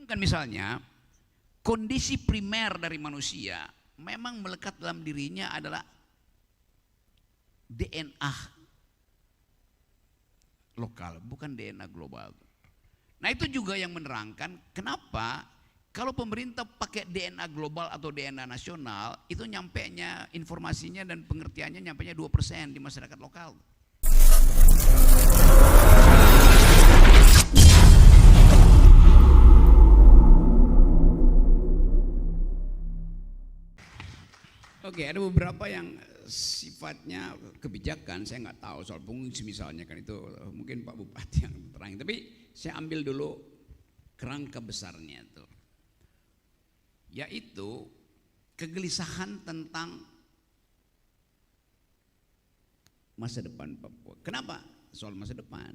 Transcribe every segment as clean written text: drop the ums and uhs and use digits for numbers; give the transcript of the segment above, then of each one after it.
Bayangkan misalnya kondisi primer dari manusia memang melekat dalam dirinya adalah DNA lokal, bukan DNA global. Nah itu juga yang menerangkan kenapa kalau pemerintah pakai DNA global atau DNA nasional, itu nyampenya informasinya dan pengertiannya nyampenya 2% di masyarakat lokal. Oke, ada beberapa yang sifatnya kebijakan, saya nggak tahu soal fungsi misalnya kan itu mungkin Pak Bupati yang terang. Tapi saya ambil dulu kerangka besarnya itu, yaitu kegelisahan tentang masa depan Papua. Kenapa soal masa depan?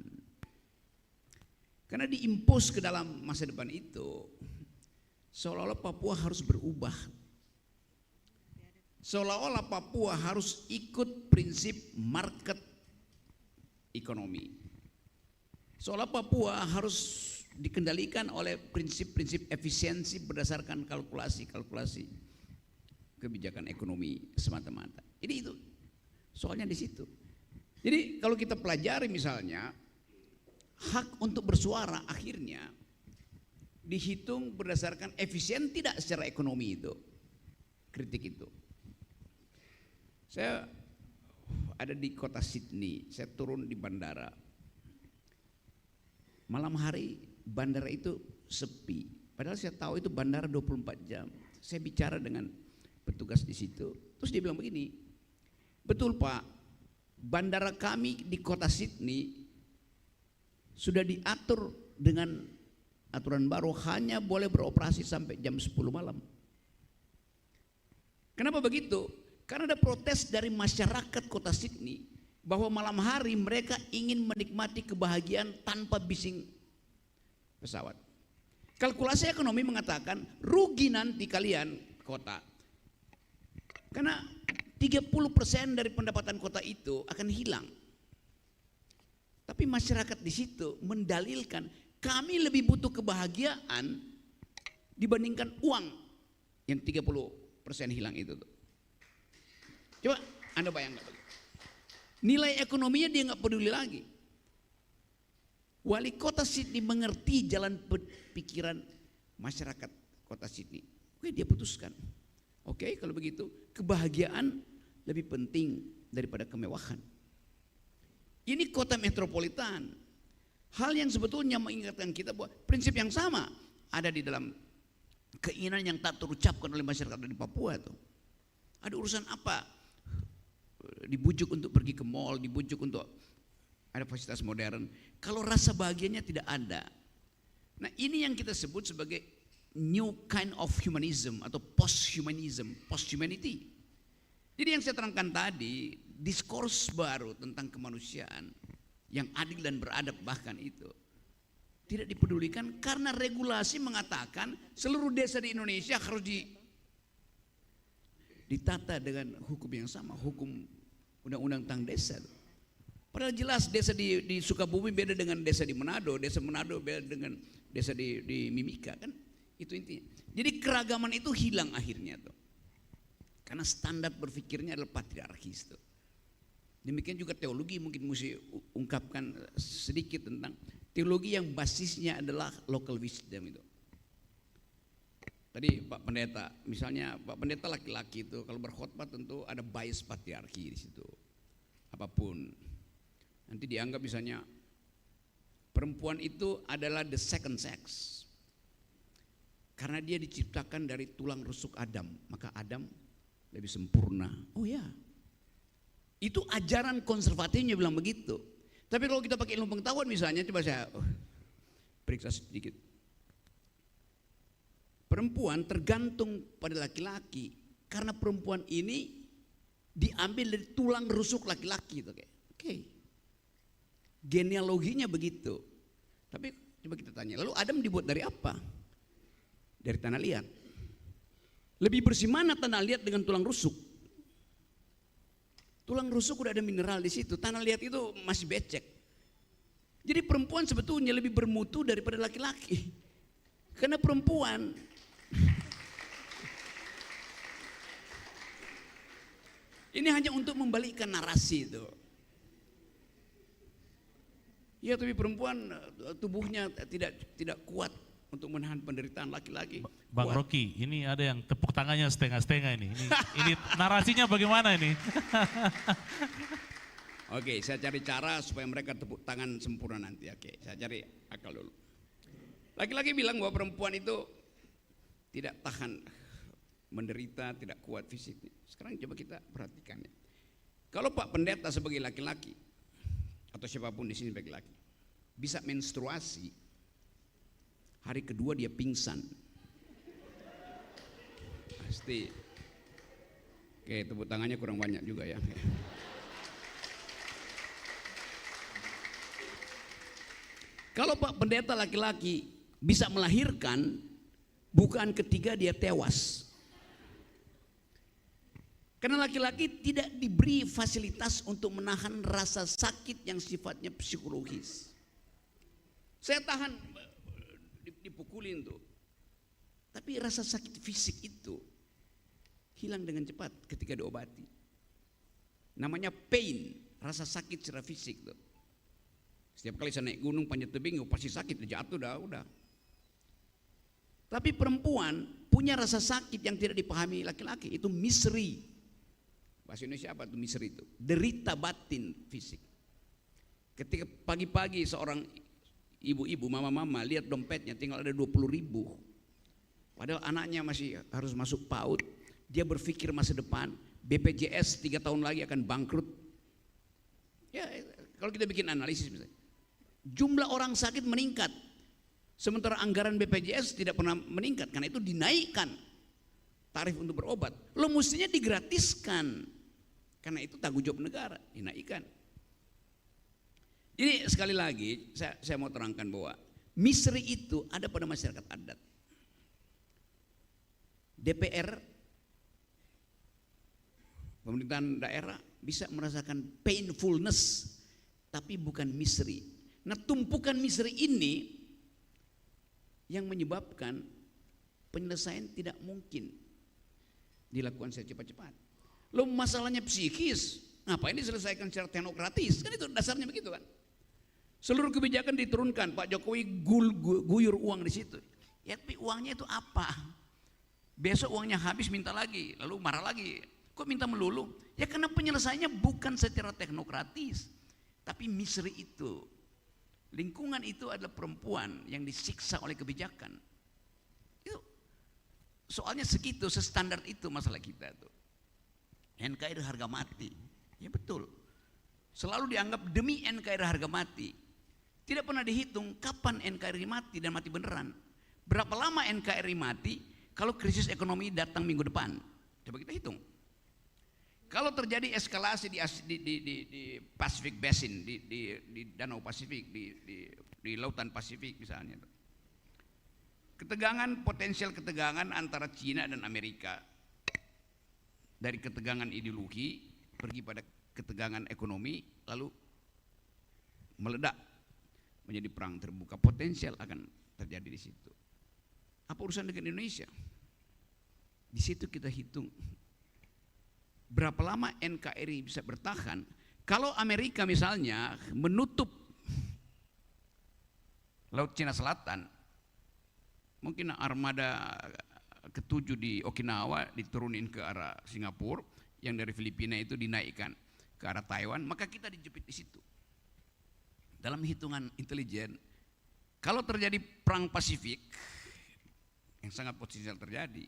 Karena diimpos ke dalam masa depan itu seolah-olah Papua harus berubah. Seolah-olah Papua harus ikut prinsip market ekonomi. Seolah Papua harus dikendalikan oleh prinsip-prinsip efisiensi berdasarkan kalkulasi kebijakan ekonomi semata-mata. Jadi itu soalnya di situ. Jadi kalau kita pelajari misalnya hak untuk bersuara akhirnya dihitung berdasarkan efisien tidak secara ekonomi itu. Kritik itu. Saya ada di kota Sydney, saya turun di bandara. Malam hari bandara itu sepi. Padahal saya tahu itu bandara 24 jam. Saya bicara dengan petugas di situ. Terus dia bilang begini, betul Pak, bandara kami di kota Sydney sudah diatur dengan aturan baru hanya boleh beroperasi sampai jam 10 malam. Kenapa begitu? Karena ada protes dari masyarakat kota Sydney bahwa malam hari mereka ingin menikmati kebahagiaan tanpa bising pesawat. Kalkulasi ekonomi mengatakan rugi nanti kalian kota. Karena 30% dari pendapatan kota itu akan hilang. Tapi masyarakat di situ mendalilkan kami lebih butuh kebahagiaan dibandingkan uang yang 30% hilang itu tuh. Coba Anda bayangkan, nilai ekonominya dia nggak peduli lagi. Wali kota Sydney mengerti jalan pikiran masyarakat kota Sydney. Oke, dia putuskan. Oke, kalau begitu kebahagiaan lebih penting daripada kemewahan. Ini kota metropolitan. Hal yang sebetulnya mengingatkan kita bahwa prinsip yang sama ada di dalam keinginan yang tak terucapkan oleh masyarakat di Papua itu. Ada urusan apa? Dibujuk untuk pergi ke mall, dibujuk untuk ada fasilitas modern. Kalau rasa bahagianya tidak ada. Nah ini yang kita sebut sebagai new kind of humanism atau post-humanism, post-humanity. Jadi yang saya terangkan tadi, diskurs baru tentang kemanusiaan yang adil dan beradab bahkan itu tidak dipedulikan karena regulasi mengatakan seluruh desa di Indonesia harus ditata dengan hukum yang sama, hukum undang-undang tentang desa. Padahal jelas desa di Sukabumi beda dengan desa di Manado beda dengan desa di Mimika kan, itu intinya. Jadi keragaman itu hilang akhirnya tuh, karena standar berpikirnya adalah patriarkis tuh. Demikian juga teologi mungkin mesti ungkapkan sedikit tentang teologi yang basisnya adalah local wisdom itu. Tadi Pak Pendeta, misalnya Pak Pendeta laki-laki itu kalau berkhotbah tentu ada bias patriarki di situ. Apapun. Nanti dianggap misalnya perempuan itu adalah the second sex. Karena dia diciptakan dari tulang rusuk Adam, maka Adam lebih sempurna. Oh ya. Itu ajaran konservatifnya bilang begitu. Tapi kalau kita pakai ilmu pengetahuan misalnya, coba saya periksa sedikit. Perempuan tergantung pada laki-laki karena perempuan ini diambil dari tulang rusuk laki-laki. Oke. Genealoginya begitu. Tapi coba kita tanya, lalu Adam dibuat dari apa? Dari tanah liat. Lebih bersih mana tanah liat dengan tulang rusuk? Tulang rusuk udah ada mineral di situ, tanah liat itu masih becek. Jadi perempuan sebetulnya lebih bermutu daripada laki-laki. Karena perempuan ini hanya untuk membalikkan narasi itu. Ya, tapi perempuan tubuhnya tidak kuat untuk menahan penderitaan laki-laki. Bang Rocky, ini ada yang tepuk tangannya setengah-setengah ini. Ini narasinya bagaimana ini? Oke, saya cari cara supaya mereka tepuk tangan sempurna nanti. Oke, saya cari akal dulu. Laki-laki bilang bahwa perempuan itu tidak tahan menderita, tidak kuat fisiknya. Sekarang coba kita perhatikan ya. Kalau Pak Pendeta sebagai laki-laki atau siapapun di sini sebagai laki bisa menstruasi, hari kedua dia pingsan. Pasti. Oke, tepuk tangannya kurang banyak juga ya. Kalau Pak Pendeta laki-laki bisa melahirkan, bukan ketika dia tewas. Karena laki-laki tidak diberi fasilitas untuk menahan rasa sakit yang sifatnya psikologis. Saya tahan dipukulin tuh. Tapi rasa sakit fisik itu hilang dengan cepat ketika diobati. Namanya pain, rasa sakit secara fisik tuh. Setiap kali saya naik gunung panjat tebing pasti sakit, jatuh udah. Tapi perempuan punya rasa sakit yang tidak dipahami laki-laki, itu misery. Bahasa Indonesia apa itu misery itu? Derita batin fisik. Ketika pagi-pagi seorang ibu-ibu, mama-mama lihat dompetnya tinggal ada 20.000. Padahal anaknya masih harus masuk PAUD. Dia berpikir masa depan, BPJS 3 tahun lagi akan bangkrut. Ya, kalau kita bikin analisis misalnya, jumlah orang sakit meningkat. Sementara anggaran BPJS tidak pernah meningkat, karena itu dinaikkan tarif untuk berobat. Lo mestinya digratiskan, karena itu tanggung jawab negara, dinaikkan. Jadi sekali lagi saya mau terangkan bahwa misery itu ada pada masyarakat adat. DPR, pemerintahan daerah bisa merasakan painfulness, tapi bukan misery. Nah, tumpukan misery ini yang menyebabkan penyelesaian tidak mungkin dilakukan secara cepat-cepat. Lo masalahnya psikis, ngapain diselesaikan secara teknokratis? Kan itu dasarnya begitu kan. Seluruh kebijakan diturunkan, Pak Jokowi guyur uang di situ. Ya, tapi uangnya itu apa? Besok uangnya habis minta lagi, lalu marah lagi. Kok minta melulu? Ya karena penyelesaiannya bukan secara teknokratis, tapi misery itu. Lingkungan itu adalah perempuan yang disiksa oleh kebijakan. Itu soalnya segitu, sestandar itu masalah kita tuh. NKRI harga mati, ya betul. Selalu dianggap demi NKRI harga mati. Tidak pernah dihitung kapan NKRI mati dan mati beneran. Berapa lama NKRI mati kalau krisis ekonomi datang minggu depan? Coba kita hitung. Kalau terjadi eskalasi di Pacific Basin, di Danau Pasifik, di Lautan Pasifik misalnya, potensial ketegangan antara Cina dan Amerika, dari ketegangan ideologi pergi pada ketegangan ekonomi, lalu meledak menjadi perang terbuka, potensial akan terjadi di situ. Apa urusan dengan Indonesia? Di situ kita hitung berapa lama NKRI bisa bertahan. Kalau Amerika misalnya menutup Laut Cina Selatan, mungkin armada ke-7 di Okinawa diturunin ke arah Singapura, yang dari Filipina itu dinaikkan ke arah Taiwan, maka kita dijepit di situ. Dalam hitungan intelijen, kalau terjadi perang Pasifik yang sangat potensial terjadi,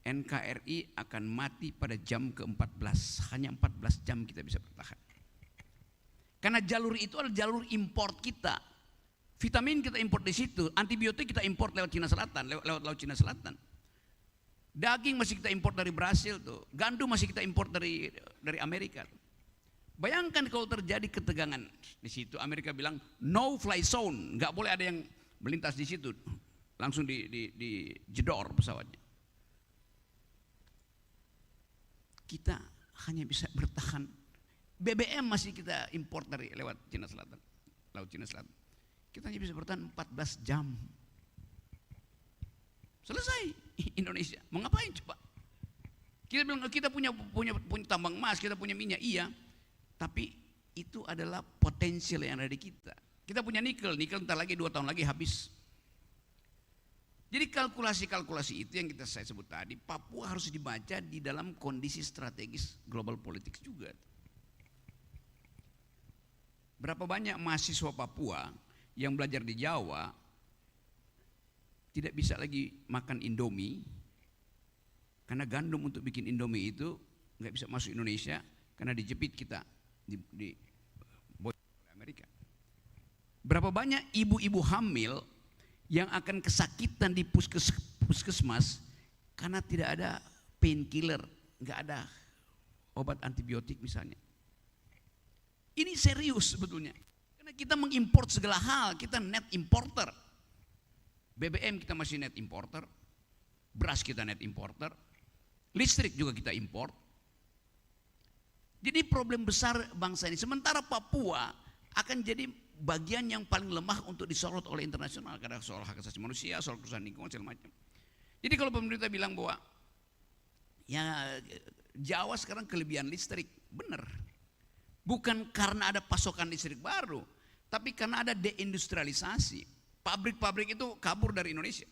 NKRI akan mati pada jam ke-14. Hanya 14 jam kita bisa bertahan. Karena jalur itu adalah jalur import kita. Vitamin kita import di situ, antibiotik kita import lewat Cina Selatan, lewat Laut Cina Selatan. Daging masih kita import dari Brasil tuh, gandum masih kita import dari Amerika tuh. Bayangkan kalau terjadi ketegangan di situ, Amerika bilang no fly zone, nggak boleh ada yang melintas di situ, langsung di jedor pesawatnya. Kita hanya bisa bertahan. BBM masih kita import lewat Cina Selatan, Laut Cina Selatan. Kita hanya bisa bertahan 14 jam. Selesai Indonesia. Mau ngapain coba? Kita bilang kita punya tambang emas, kita punya minyak, iya. Tapi itu adalah potensial yang ada di kita. Kita punya nikel entar lagi 2 tahun lagi habis. Jadi kalkulasi-kalkulasi itu yang saya sebut tadi, Papua harus dibaca di dalam kondisi strategis global politics juga. Berapa banyak mahasiswa Papua yang belajar di Jawa tidak bisa lagi makan Indomie karena gandum untuk bikin Indomie itu nggak bisa masuk Indonesia karena dijepit kita di Amerika. Berapa banyak ibu-ibu hamil yang akan kesakitan di puskesmas karena tidak ada painkiller, nggak ada obat antibiotik misalnya. Ini serius sebetulnya. Karena kita mengimpor segala hal, kita net importer. BBM kita masih net importer, beras kita net importer, listrik juga kita import. Jadi problem besar bangsa ini. Sementara Papua akan jadi bagian yang paling lemah untuk disorot oleh internasional karena soal hak asasi manusia, soal kerusakan lingkungan segala macam. Jadi kalau pemerintah bilang bahwa ya Jawa sekarang kelebihan listrik, benar. Bukan karena ada pasokan listrik baru, tapi karena ada deindustrialisasi. Pabrik-pabrik itu kabur dari Indonesia.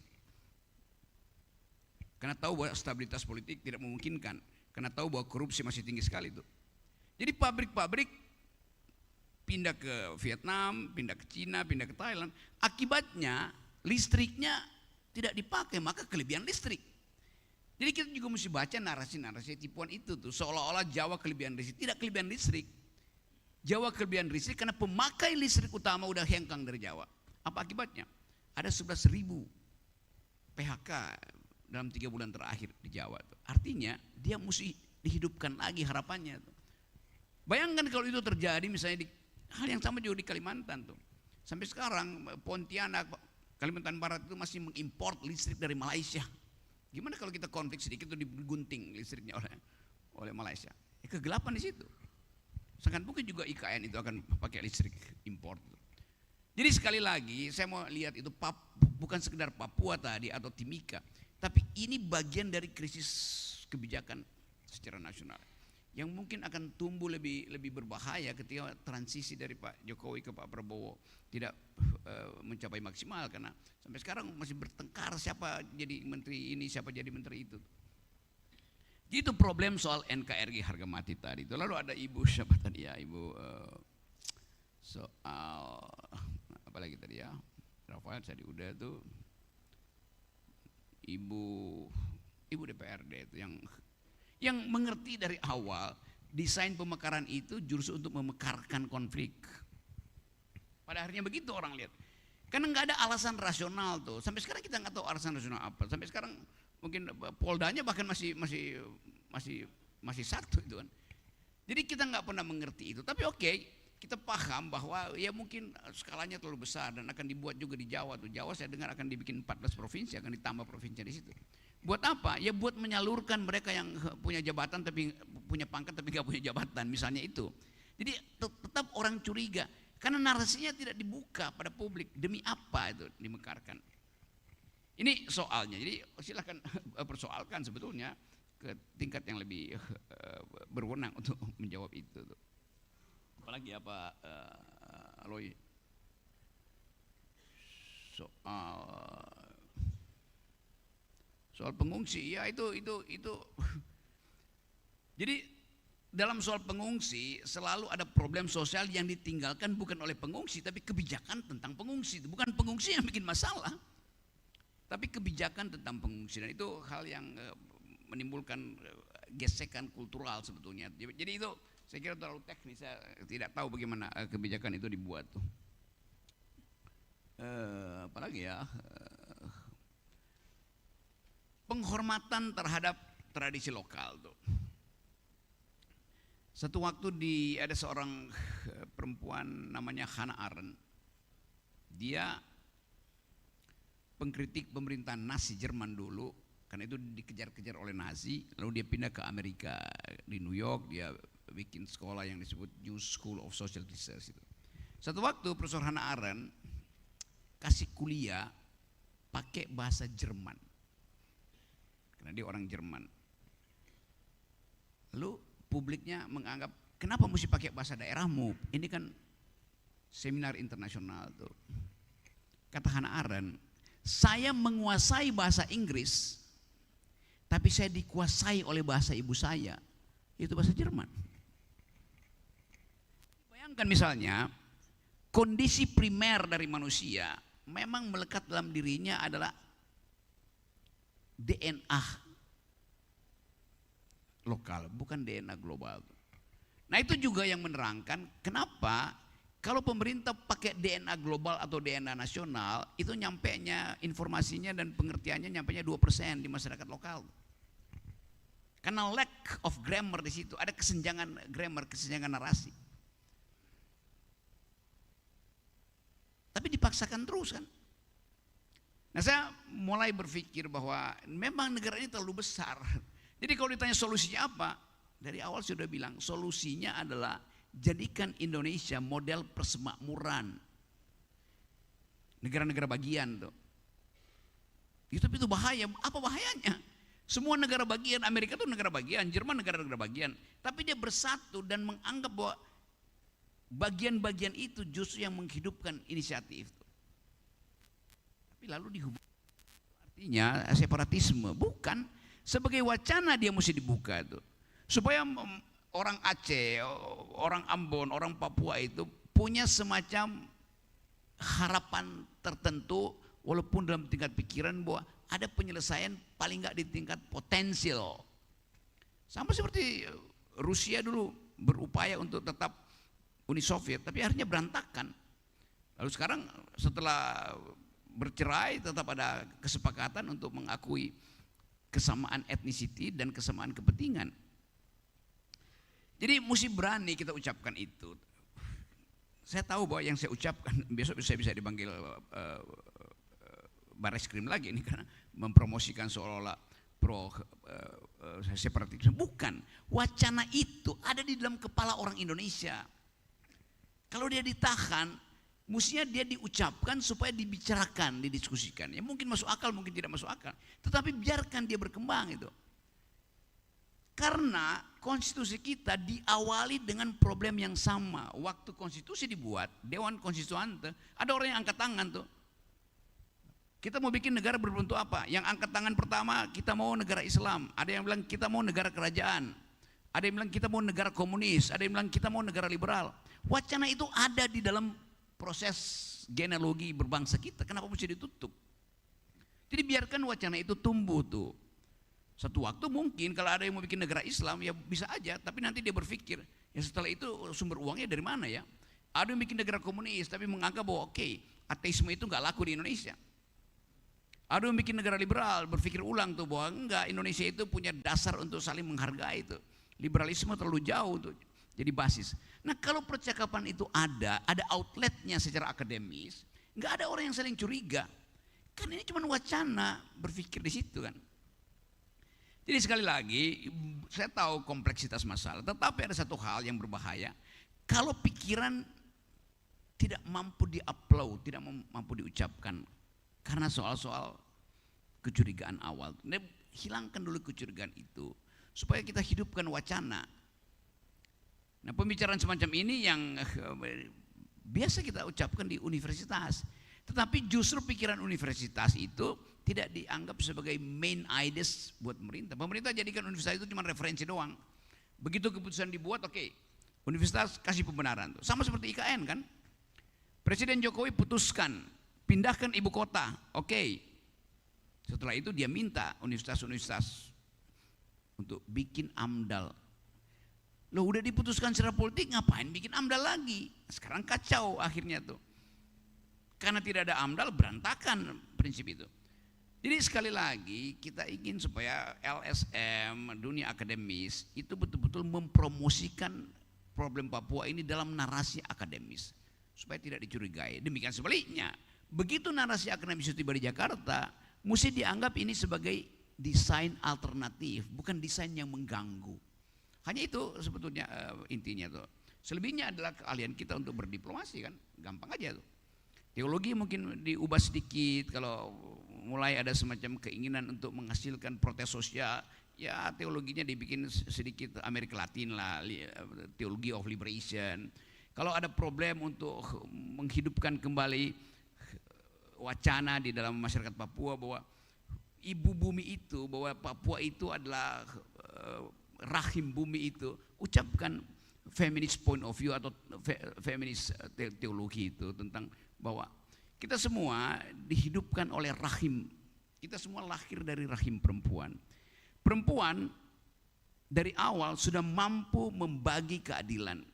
Karena tahu bahwa stabilitas politik tidak memungkinkan, karena tahu bahwa korupsi masih tinggi sekali itu. Jadi pabrik-pabrik pindah ke Vietnam, pindah ke Cina, pindah ke Thailand. Akibatnya listriknya tidak dipakai, maka kelebihan listrik. Jadi kita juga mesti baca narasi-narasi tipuan itu tuh, seolah-olah Jawa kelebihan listrik. Tidak kelebihan listrik. Jawa kelebihan listrik karena pemakai listrik utama udah hengkang dari Jawa. Apa akibatnya? Ada 11.000 PHK dalam 3 bulan terakhir di Jawa tuh. Artinya dia mesti dihidupkan lagi harapannya tuh. Bayangkan kalau itu terjadi misalnya di hal yang sama juga di Kalimantan tuh. Sampai sekarang Pontianak, Kalimantan Barat itu masih mengimpor listrik dari Malaysia. Gimana kalau kita konflik sedikit itu digunting listriknya oleh Malaysia? Kegelapan di situ. Sangat mungkin juga IKN itu akan pakai listrik impor. Jadi sekali lagi saya mau lihat itu bukan sekedar Papua tadi atau Timika, tapi ini bagian dari krisis kebijakan secara nasional yang mungkin akan tumbuh lebih berbahaya ketika transisi dari Pak Jokowi ke Pak Prabowo tidak mencapai maksimal, karena sampai sekarang masih bertengkar siapa jadi menteri ini, siapa jadi menteri itu. Itu problem soal NKRI harga mati tadi itu. Lalu ada ibu siapa tadi ya, ibu soal apa lagi tadi ya, Rafael tadi udah tuh, ibu DPRD itu yang mengerti dari awal desain pemekaran itu justru untuk memekarkan konflik. Pada akhirnya begitu orang lihat. Karena nggak ada alasan rasional tuh. Sampai sekarang kita nggak tahu alasan rasional apa. Sampai sekarang mungkin Poldanya bahkan masih satu itu kan. Jadi kita nggak pernah mengerti itu. Tapi oke, kita paham bahwa ya mungkin skalanya terlalu besar dan akan dibuat juga di Jawa tuh. Jawa saya dengar akan dibikin 14 provinsi, akan ditambah provinsi di situ. Buat apa? Ya buat menyalurkan mereka yang punya jabatan tapi punya pangkat tapi nggak punya jabatan, misalnya itu. Jadi tetap orang curiga karena narasinya tidak dibuka pada publik. Demi apa itu dimekarkan? Ini soalnya. Jadi silakan persoalkan sebetulnya ke tingkat yang lebih berwenang untuk menjawab itu. Apalagi apa Aloy soal pengungsi ya itu jadi dalam soal pengungsi selalu ada problem sosial yang ditinggalkan bukan oleh pengungsi tapi kebijakan tentang pengungsi. Bukan pengungsi yang bikin masalah tapi kebijakan tentang pengungsi, dan itu hal yang menimbulkan gesekan kultural sebetulnya. Jadi itu saya kira terlalu teknis, saya tidak tahu bagaimana kebijakan itu dibuat tuh. Apalagi ya, penghormatan terhadap tradisi lokal tuh. Satu waktu ada seorang perempuan namanya Hannah Arendt. Dia pengkritik pemerintahan Nazi Jerman dulu, karena itu dikejar-kejar oleh Nazi. Lalu dia pindah ke Amerika, di New York dia bikin sekolah yang disebut New School of Social Research itu. Satu waktu Profesor Hannah Arendt kasih kuliah pakai bahasa Jerman. karena dia orang Jerman. Lalu publiknya menganggap, kenapa mesti pakai bahasa daerahmu? Ini kan seminar internasional tuh. Kata Hannah Arendt, saya menguasai bahasa Inggris, tapi saya dikuasai oleh bahasa ibu saya, itu bahasa Jerman. Bayangkan misalnya, kondisi primer dari manusia memang melekat dalam dirinya adalah DNA lokal, bukan DNA global. Nah itu juga yang menerangkan kenapa kalau pemerintah pakai DNA global atau DNA nasional, itu nyampenya informasinya dan pengertiannya nyampenya 2% di masyarakat lokal. Karena lack of grammar di situ, ada kesenjangan grammar, kesenjangan narasi. Tapi dipaksakan terus kan. Nah saya mulai berpikir bahwa memang negara ini terlalu besar. Jadi kalau ditanya solusinya apa, dari awal sudah bilang solusinya adalah jadikan Indonesia model persemakmuran. Negara-negara bagian tuh. Itu bahaya, apa bahayanya? Semua negara bagian, Amerika itu negara bagian, Jerman negara-negara bagian. Tapi dia bersatu dan menganggap bahwa bagian-bagian itu justru yang menghidupkan inisiatif. Tapi lalu dihubungkan, artinya separatisme, bukan. Sebagai wacana dia mesti dibuka tuh. Supaya orang Aceh, orang Ambon, orang Papua itu punya semacam harapan tertentu walaupun dalam tingkat pikiran bahwa ada penyelesaian paling enggak di tingkat potensial. Sama seperti Rusia dulu berupaya untuk tetap Uni Soviet tapi akhirnya berantakan. Lalu sekarang setelah bercerai tetap ada kesepakatan untuk mengakui kesamaan etnisiti dan kesamaan kepentingan. Jadi mesti berani kita ucapkan itu. Saya tahu bahwa yang saya ucapkan besok saya bisa dipanggil Bareskrim lagi ini karena mempromosikan seolah-olah pro separatisme. Bukan, wacana itu ada di dalam kepala orang Indonesia. Kalau dia ditahan, mestinya dia diucapkan supaya dibicarakan, didiskusikan. Ya mungkin masuk akal, mungkin tidak masuk akal. Tetapi biarkan dia berkembang itu. Karena konstitusi kita diawali dengan problem yang sama. Waktu konstitusi dibuat, Dewan Konstituante, ada orang yang angkat tangan tuh. Kita mau bikin negara berbentuk apa? Yang angkat tangan pertama, kita mau negara Islam. Ada yang bilang kita mau negara kerajaan. Ada yang bilang kita mau negara komunis. Ada yang bilang kita mau negara liberal. Wacana itu ada di dalam proses genealogi berbangsa kita. Kenapa mesti ditutup? Jadi biarkan wacana itu tumbuh tuh. Satu waktu mungkin kalau ada yang mau bikin negara Islam ya bisa aja. Tapi nanti dia berpikir, ya setelah itu sumber uangnya dari mana ya? Ada yang bikin negara komunis tapi menganggap bahwa oke, ateisme itu gak laku di Indonesia. Ada yang bikin negara liberal, berpikir ulang tuh bahwa enggak, Indonesia itu punya dasar untuk saling menghargai itu. Liberalisme terlalu jauh tuh jadi basis. Nah kalau percakapan itu ada outletnya secara akademis, enggak ada orang yang saling curiga. Kan ini cuma wacana berpikir di situ kan. Jadi sekali lagi, saya tahu kompleksitas masalah, tetapi ada satu hal yang berbahaya. Kalau pikiran tidak mampu di-upload, tidak mampu diucapkan, karena soal-soal kecurigaan awal. Nah, hilangkan dulu kecurigaan itu, supaya kita hidupkan wacana. Nah pembicaraan semacam ini yang biasa kita ucapkan di universitas. Tetapi justru pikiran universitas itu tidak dianggap sebagai main ideas buat pemerintah. Pemerintah jadikan universitas itu cuma referensi doang. Begitu keputusan dibuat, oke, universitas kasih pembenaran. Sama seperti IKN kan. Presiden Jokowi putuskan, pindahkan ibu kota, oke. Setelah itu dia minta universitas-universitas untuk bikin AMDAL. Loh udah diputuskan secara politik, ngapain bikin AMDAL lagi? Sekarang kacau akhirnya tuh. Karena tidak ada AMDAL, berantakan prinsip itu. Jadi sekali lagi kita ingin supaya LSM, dunia akademis itu betul-betul mempromosikan problem Papua ini dalam narasi akademis. Supaya tidak dicurigai. Demikian sebaliknya, begitu narasi akademis itu tiba di Jakarta, mesti dianggap ini sebagai desain alternatif, bukan desain yang mengganggu. Hanya itu sebetulnya intinya tuh. Selebihnya adalah keahlian kita untuk berdiplomasi kan, gampang aja tuh. Teologi mungkin diubah sedikit kalau mulai ada semacam keinginan untuk menghasilkan protes sosial, ya teologinya dibikin sedikit Amerika Latin lah, teologi of liberation. Kalau ada problem untuk menghidupkan kembali wacana di dalam masyarakat Papua bahwa ibu bumi itu, bahwa Papua itu adalah rahim bumi itu, ucapkan feminist point of view atau feminist teologi itu tentang bahwa kita semua dihidupkan oleh rahim, kita semua lahir dari rahim perempuan. Perempuan dari awal sudah mampu membagi keadilan.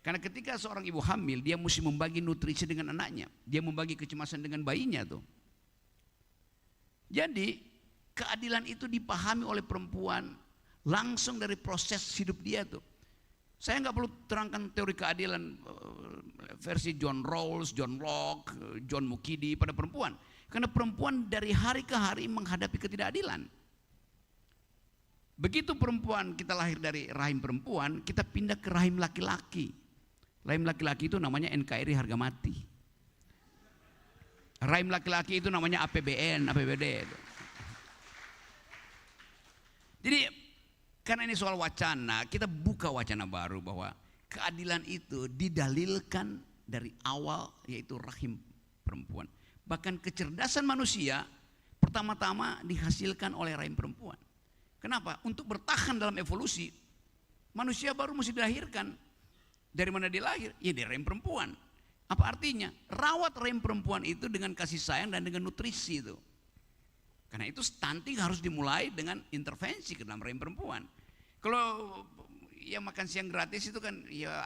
Karena ketika seorang ibu hamil, dia mesti membagi nutrisi dengan anaknya, dia membagi kecemasan dengan bayinya tuh. Jadi keadilan itu dipahami oleh perempuan langsung dari proses hidup dia tuh. Saya nggak perlu terangkan teori keadilan versi John Rawls, John Locke, John Mukidi pada perempuan. Karena perempuan dari hari ke hari menghadapi ketidakadilan. Begitu perempuan, kita lahir dari rahim perempuan, kita pindah ke rahim laki-laki. Rahim laki-laki itu namanya NKRI harga mati. Rahim laki-laki itu namanya APBN, APBD. Jadi karena ini soal wacana, kita buka wacana baru bahwa keadilan itu didalilkan dari awal, yaitu rahim perempuan. Bahkan kecerdasan manusia pertama-tama dihasilkan oleh rahim perempuan. Kenapa? Untuk bertahan dalam evolusi, manusia baru mesti dilahirkan. Dari mana dia lahir? Ya dari rahim perempuan. Apa artinya? Rawat rahim perempuan itu dengan kasih sayang dan dengan nutrisi itu. Karena itu stunting harus dimulai dengan intervensi ke dalam rahim perempuan. Kalau ya makan siang gratis itu kan ya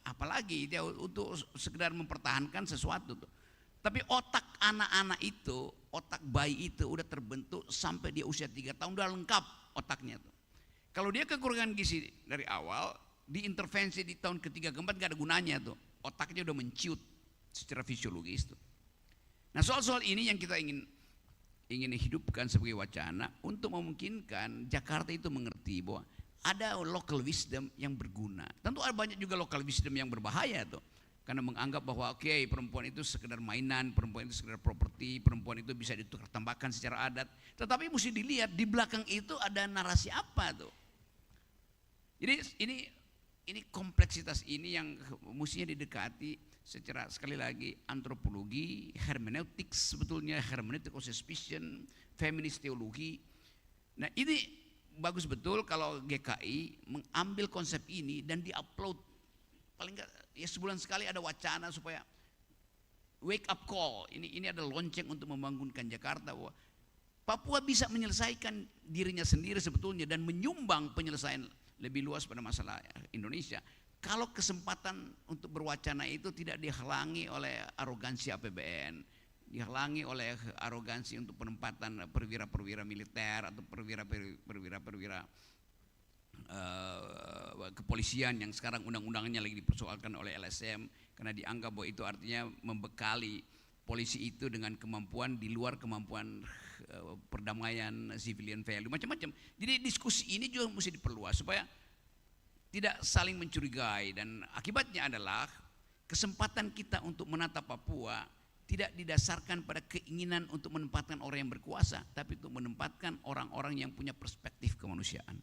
apalagi dia untuk sekedar mempertahankan sesuatu tuh. Tapi otak anak-anak itu, otak bayi itu udah terbentuk sampai dia usia 3 tahun udah lengkap otaknya tuh. Kalau dia kekurangan gizi dari awal, diintervensi di tahun ketiga keempat gak ada gunanya tuh. Otaknya udah menciut secara fisiologis tuh. Nah soal-soal ini yang kita ingin hidupkan sebagai wacana untuk memungkinkan Jakarta itu mengerti bahwa ada local wisdom yang berguna. Tentu ada banyak juga local wisdom yang berbahaya tuh. Karena menganggap bahwa perempuan itu sekedar mainan, perempuan itu sekedar properti, perempuan itu bisa ditukar tambahkan secara adat. Tetapi mesti dilihat di belakang itu ada narasi apa tuh. Jadi ini kompleksitas ini yang mestinya didekati secara sekali lagi antropologi, hermeneutics sebetulnya, hermeneutic of suspicion, feminist teologi. Nah ini bagus betul kalau GKI mengambil konsep ini dan diupload. Paling enggak ya sebulan sekali ada wacana supaya wake up call. Ini ada lonceng untuk membangunkan Jakarta bahwa Papua bisa menyelesaikan dirinya sendiri sebetulnya dan menyumbang penyelesaian lebih luas pada masalah Indonesia. Kalau kesempatan untuk berwacana itu tidak dihalangi oleh arogansi APBN, dihalangi oleh arogansi untuk penempatan perwira-perwira militer atau perwira-perwira kepolisian yang sekarang undang-undangnya lagi dipersoalkan oleh LSM karena dianggap bahwa itu artinya membekali polisi itu dengan kemampuan di luar kemampuan perdamaian, civilian value, macam-macam. Jadi diskusi ini juga mesti diperluas supaya tidak saling mencurigai dan akibatnya adalah kesempatan kita untuk menata Papua tidak didasarkan pada keinginan untuk menempatkan orang yang berkuasa, tapi untuk menempatkan orang-orang yang punya perspektif kemanusiaan.